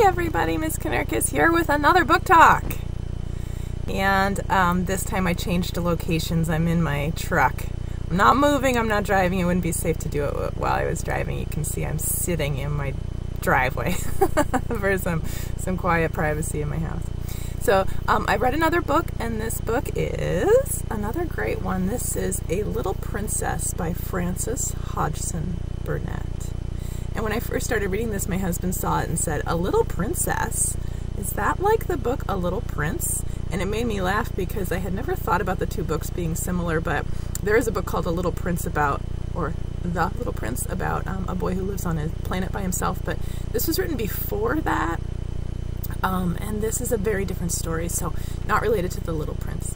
everybody, Miss Canercus here with another book talk. And this time I changed to locations. I'm in my truck. I'm not moving, I'm not driving. It wouldn't be safe to do it while I was driving. You can see I'm sitting in my driveway for some quiet privacy in my house. So I read another book, and this book is another great one. This is A Little Princess by Frances Hodgson Burnett. And when I first started reading this, my husband saw it and said, "A Little Princess? Is that like the book A Little Prince?" And it made me laugh because I had never thought about the two books being similar, but there is a book called A Little Prince about, or The Little Prince, about a boy who lives on a planet by himself, but this was written before that, and this is a very different story, so not related to The Little Prince.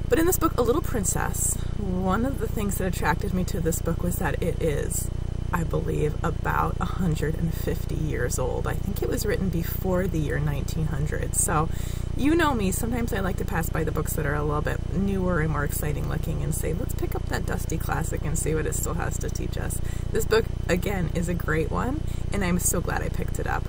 But in this book, A Little Princess, one of the things that attracted me to this book was that it is, I believe, about 150 years old. I think it was written before the year 1900. So, you know me, sometimes I like to pass by the books that are a little bit newer and more exciting looking and say, let's pick up that dusty classic and see what it still has to teach us. This book, again, is a great one, and I'm so glad I picked it up.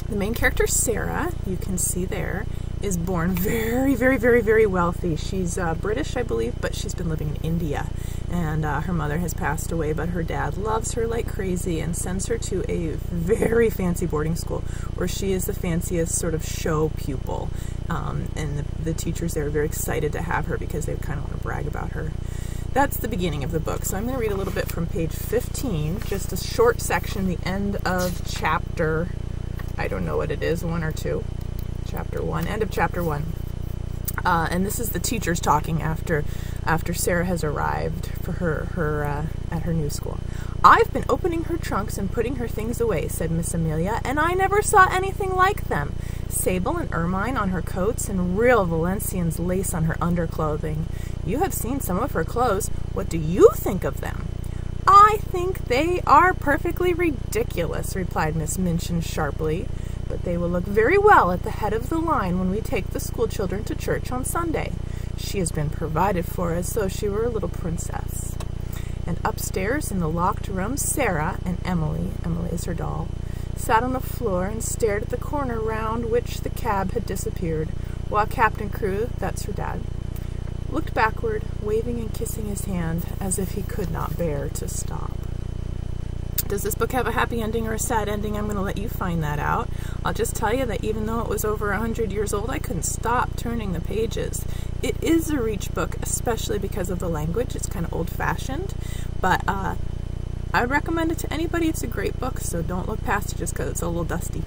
The main character, Sarah, you can see there, is born very, very, very, very wealthy. She's British, I believe, but she's been living in India. And her mother has passed away, but her dad loves her like crazy and sends her to a very fancy boarding school where she is the fanciest sort of show pupil. And the teachers there are very excited to have her because they kind of want to brag about her. That's the beginning of the book. So I'm going to read a little bit from page 15, just a short section, the end of chapter, I don't know what it is, 1 or 2. Chapter 1, end of chapter 1. And this is the teachers talking after Sarah has arrived for her at her new school. "I've been opening her trunks and putting her things away," said Miss Amelia, "and I never saw anything like them. Sable and ermine on her coats and real Valenciennes lace on her underclothing. You have seen some of her clothes. What do you think of them?" "I think they are perfectly ridiculous," replied Miss Minchin sharply. "But they will look very well at the head of the line when we take the school children to church on Sunday. She has been provided for as though she were a little princess." And upstairs in the locked room, Sarah and Emily is her doll, sat on the floor and stared at the corner round which the cab had disappeared, while Captain Crewe, that's her dad, looked backward, waving and kissing his hand as if he could not bear to stop. Does this book have a happy ending or a sad ending? I'm going to let you find that out. I'll just tell you that even though it was over 100 years old, I couldn't stop turning the pages. It is a reach book, especially because of the language. It's kind of old-fashioned, but I recommend it to anybody. It's a great book, so don't look past it just because it's a little dusty.